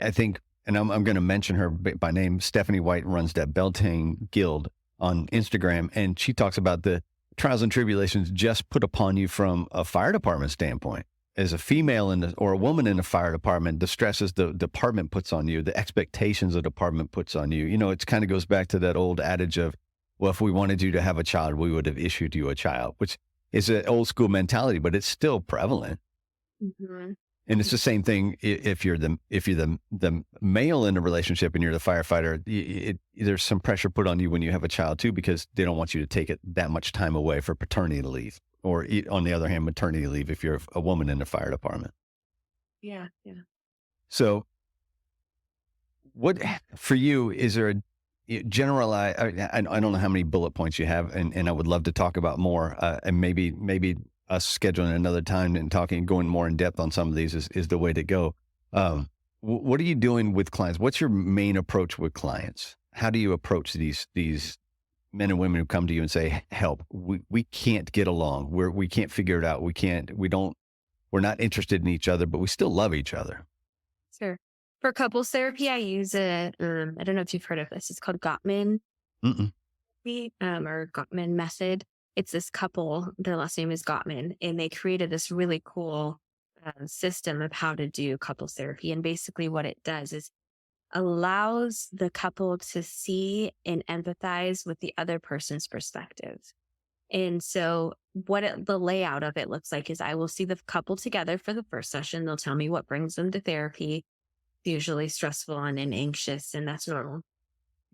I think, and I'm going to mention her by name. Stephanie White runs that Beltane Guild on Instagram, and she talks about the trials and tribulations just put upon you from a fire department standpoint. As a female or a woman in the fire department, the stresses the department puts on you, the expectations the department puts on you. You know, it kind of goes back to that old adage of, well, if we wanted you to have a child, we would have issued you a child, which is an old school mentality, but it's still prevalent. Mm-hmm. And it's the same thing if you're the male in a relationship and you're the firefighter. There's some pressure put on you when you have a child too, because they don't want you to take it that much time away for paternity leave, or on the other hand, maternity leave if you're a woman in the fire department. Yeah. So, what for you is there a generalized? I don't know how many bullet points you have, and I would love to talk about more, and maybe us scheduling another time and going more in depth on some of these is the way to go. What are you doing with clients? What's your main approach with clients? How do you approach these men and women who come to you and say, help, we can't get along. We can't figure it out. We're not interested in each other, but we still love each other. Sure. For couples therapy, I use I don't know if you've heard of this. It's called Gottman. Mm-mm. Or Gottman method. It's this couple, their last name is Gottman, and they created this really cool system of how to do couples therapy. And basically what it does is allows the couple to see and empathize with the other person's perspective. And so the layout of it looks like is I will see the couple together for the first session. They'll tell me what brings them to therapy, usually stressful and anxious, and that's normal.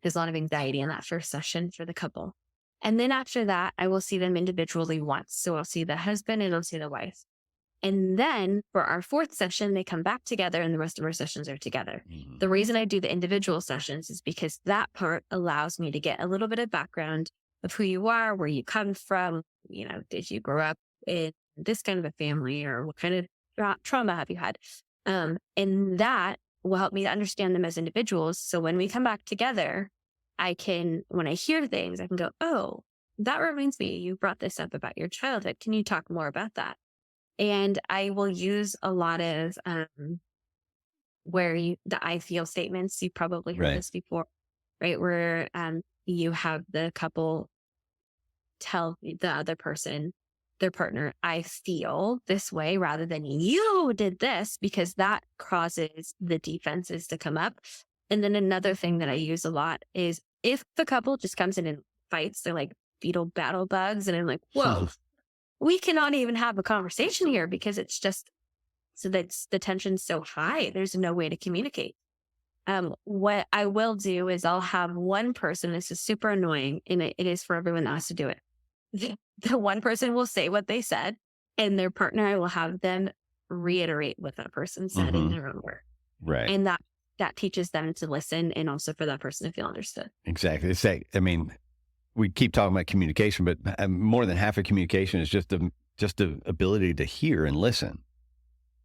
There's a lot of anxiety in that first session for the couple. And then after that, I will see them individually once. So I'll see the husband and I'll see the wife. And then for our fourth session, they come back together and the rest of our sessions are together. Mm-hmm. The reason I do the individual sessions is because that part allows me to get a little bit of background of who you are, where you come from. You know, did you grow up in this kind of a family, or what kind of trauma have you had? And that will help me to understand them as individuals. So when we come back together, when I hear things, I can go, oh, that reminds me, you brought this up about your childhood. Can you talk more about that? And I will use a lot of the I feel statements. You probably heard this before, right? Where you have the couple tell the other person, their partner, I feel this way, rather than you did this, because that causes the defenses to come up. And then another thing that I use a lot is if the couple just comes in and fights, they're like fetal battle bugs. And I'm like, whoa, we cannot even have a conversation here because it's just, so that's the tension's so high. There's no way to communicate. What I will do is I'll have one person, this is super annoying, and it is for everyone that has to do it. The one person will say what they said, and their partner, I will have them reiterate what that person said in their own word. Right. And that teaches them to listen, and also for that person to feel understood. Exactly. It's like, I mean, we keep talking about communication, but more than half of communication is just the ability to hear and listen.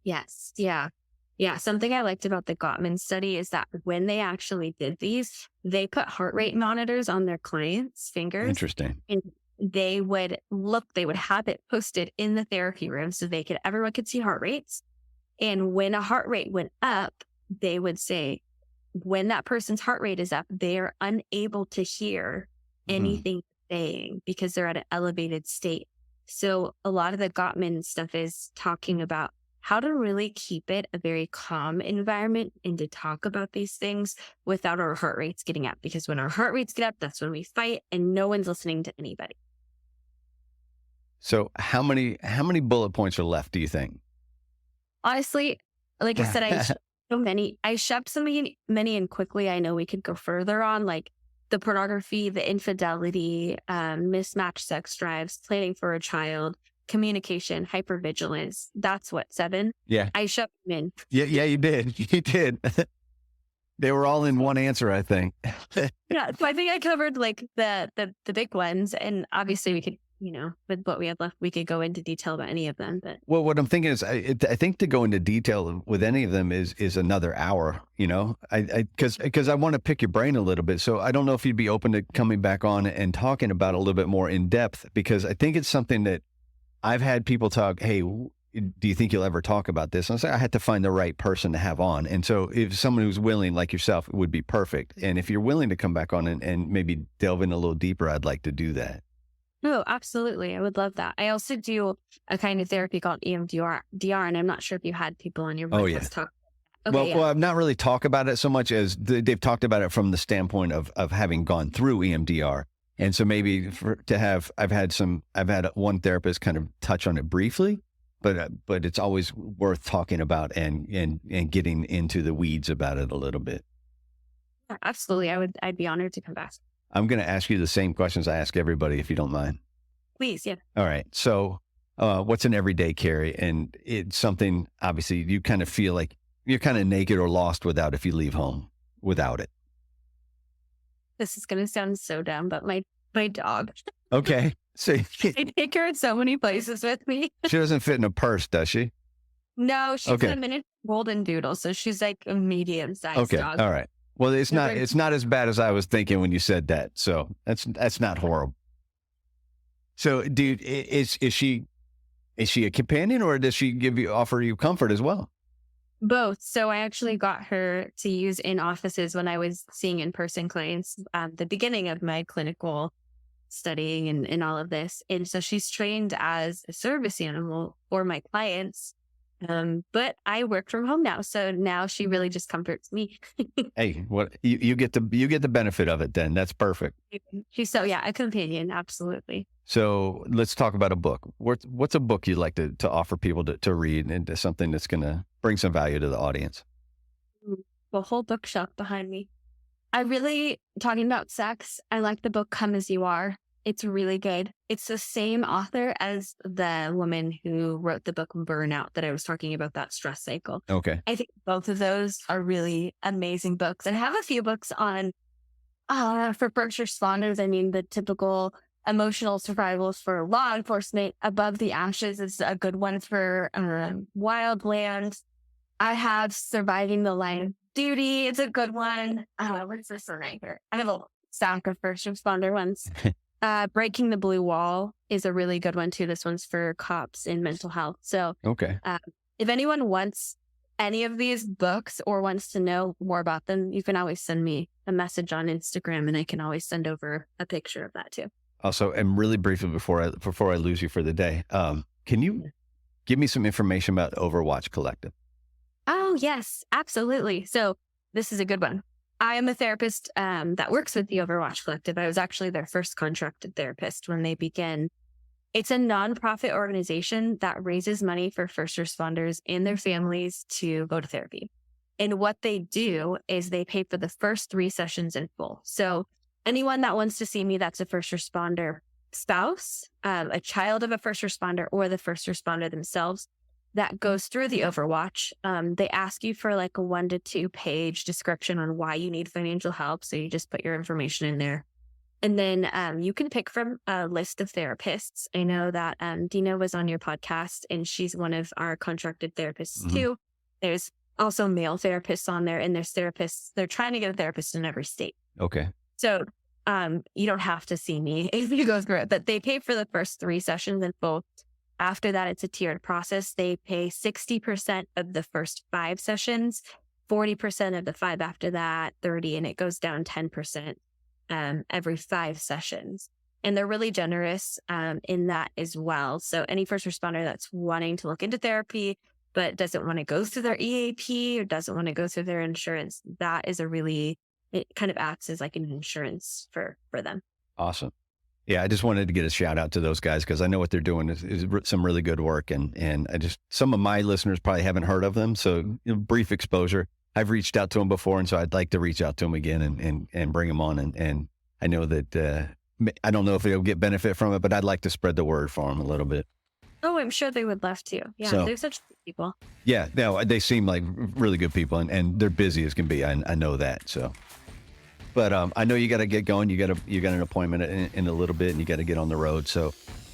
Yes. Yeah. Yeah. Something I liked about the Gottman study is that when they actually did these, they put heart rate monitors on their clients' fingers. Interesting. And they would have it posted in the therapy room so everyone could see heart rates. And when a heart rate went up, they would say, when that person's heart rate is up, they are unable to hear anything saying because they're at an elevated state. So a lot of the Gottman stuff is talking about how to really keep it a very calm environment and to talk about these things without our heart rates getting up. Because when our heart rates get up, that's when we fight and no one's listening to anybody. So how many bullet points are left, do you think? Honestly, like I said, I shoved so many and quickly. I know we could go further on, like the pornography, the infidelity, mismatched sex drives, planning for a child, communication, hyper-vigilance. That's what, 7? Yeah. I shoved them in. Yeah, you did. You did. They were all in one answer, I think. Yeah. So I think I covered like the big ones, and obviously we could with what we have left, we could go into detail about any of them. But Well, what I'm thinking is, I think to go into detail with any of them is another hour. Because I want to pick your brain a little bit. So I don't know if you'd be open to coming back on and talking about it a little bit more in depth, because I think it's something that I've had people talk. Hey, do you think you'll ever talk about this? And I say I had to find the right person to have on. And so if someone who's willing, like yourself, it would be perfect. And if you're willing to come back on and maybe delve in a little deeper, I'd like to do that. oh, absolutely, I would love that. I also do a kind of therapy called EMDR, and I'm not sure if you had people on your podcast Oh, yeah. talk. Well, I've not really talked about it so much as they've talked about it from the standpoint of having gone through EMDR. And so maybe I've had one therapist kind of touch on it briefly, but it's always worth talking about and getting into the weeds about it a little bit. Yeah, absolutely, I'd be honored to come back. I'm going to ask you the same questions I ask everybody, if you don't mind. Please, yeah. All right. So what's an everyday Carrie? And it's something, obviously, you kind of feel like you're kind of naked or lost without if you leave home without it. This is going to sound so dumb, but my dog. Okay. So I take her in so many places with me. she doesn't fit in a purse, does she? No, she's Okay. a miniature golden doodle, so she's like a medium-sized Okay. dog. All right. Well, it's They're not very- it's not as bad as I was thinking when you said that. So that's not horrible. So, dude, is she a companion, or does she offer you comfort as well? Both. So I actually got her to use in offices when I was seeing in-person clients at the beginning of my clinical studying and all of this. And so she's trained as a service animal for my clients. But I work from home now. So now she really just comforts me. Hey, what you get the benefit of it then. That's perfect. She's a companion. Absolutely. So let's talk about a book. What's a book you'd like to offer people to read, and something that's going to bring some value to the audience? The whole bookshelf behind me. Talking about sex, I like the book Come As You Are. It's really good. It's the same author as the woman who wrote the book Burnout that I was talking about, that stress cycle. Okay. I think both of those are really amazing books. And I have a few books on, for first responders. I mean, the typical emotional survivals for law enforcement. Above the Ashes is a good one for wildlands. I have Surviving the Line of Duty. It's a good one. What's this one right here? I have a stack of first responder ones. Breaking the Blue Wall is a really good one too. This one's for cops in mental health. So Okay. if anyone wants any of these books or wants to know more about them, you can always send me a message on Instagram, and I can always send over a picture of that too. Also, and really briefly before I lose you for the day, can you give me some information about Overwatch Collective? Oh, yes, absolutely. So this is a good one. I am a therapist that works with the Overwatch Collective. I was actually their first contracted therapist when they began. It's a nonprofit organization that raises money for first responders and their families to go to therapy. And what they do is they pay for the first 3 sessions in full. So anyone that wants to see me that's a first responder spouse, a child of a first responder, or the first responder themselves, that goes through the Overwatch. They ask you for like a 1 to 2 page description on why you need financial help. So you just put your information in there. And then you can pick from a list of therapists. I know that Dina was on your podcast, and she's one of our contracted therapists too. There's also male therapists on there, and there's therapists. They're trying to get a therapist in every state. Okay. So you don't have to see me if you go through it, but they pay for the first 3 sessions in full. After that, it's a tiered process. They pay 60% of the first 5 sessions, 40% of the 5 after that, 30%, and it goes down 10% every 5 sessions. And they're really generous in that as well. So any first responder that's wanting to look into therapy but doesn't want to go through their EAP or doesn't want to go through their insurance, that is it kind of acts as like an insurance for them. Awesome. Yeah, I just wanted to get a shout out to those guys because I know what they're doing is some really good work, and some of my listeners probably haven't heard of them. So brief exposure. I've reached out to them before, and so I'd like to reach out to them again and bring them on. And I know that I don't know if they'll get benefit from it, but I'd like to spread the word for them a little bit. Oh, I'm sure they would love to. Yeah, So- they're such good people. Yeah, no, they seem like really good people, and they're busy as can be. I know that. So, but I know you got to get going. You got an appointment in a little bit, and you got to get on the road. So,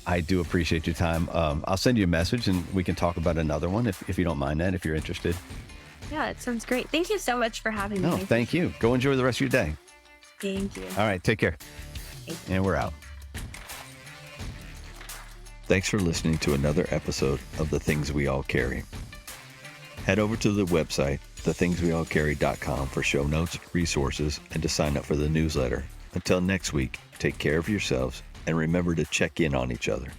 I do appreciate your time. I'll send you a message and we can talk about another one if you don't mind that, if you're interested. Yeah, it sounds great. Thank you so much for having me. No, thank you. Go enjoy the rest of your day. Thank you. All right, take care. And we're out. Thanks for listening to another episode of The Things We All Carry. Head over to the website, thethingsweallcarry.com for show notes, resources, and to sign up for the newsletter. Until next week, take care of yourselves and remember to check in on each other.